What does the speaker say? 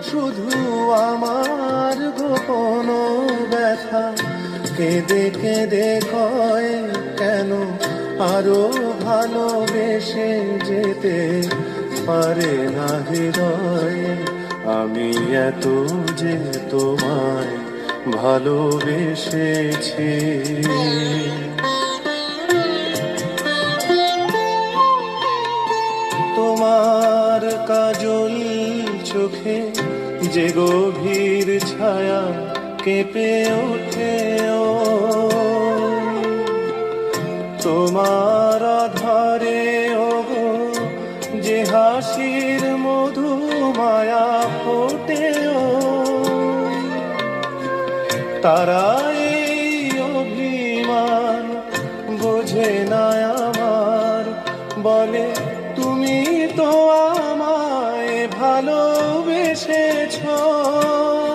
শুধু আমার গোপন ব্যথা কেঁদে কেঁদে কয় কেন আরো ভালোবেসে যেতে পারে না হৃদয়। আমি এত যে তোমায় ভালোবেসেছি। তোমার কাজল চোখে যে গভীর ছায়া কেঁপে ওঠে ও, তোমার আধারে ও যে হাসির মধু মায়া ফোটে ও, তারাই অভিমান বোঝে না আমার, বলে তুমি তো আমায় ভালোবেসেছো।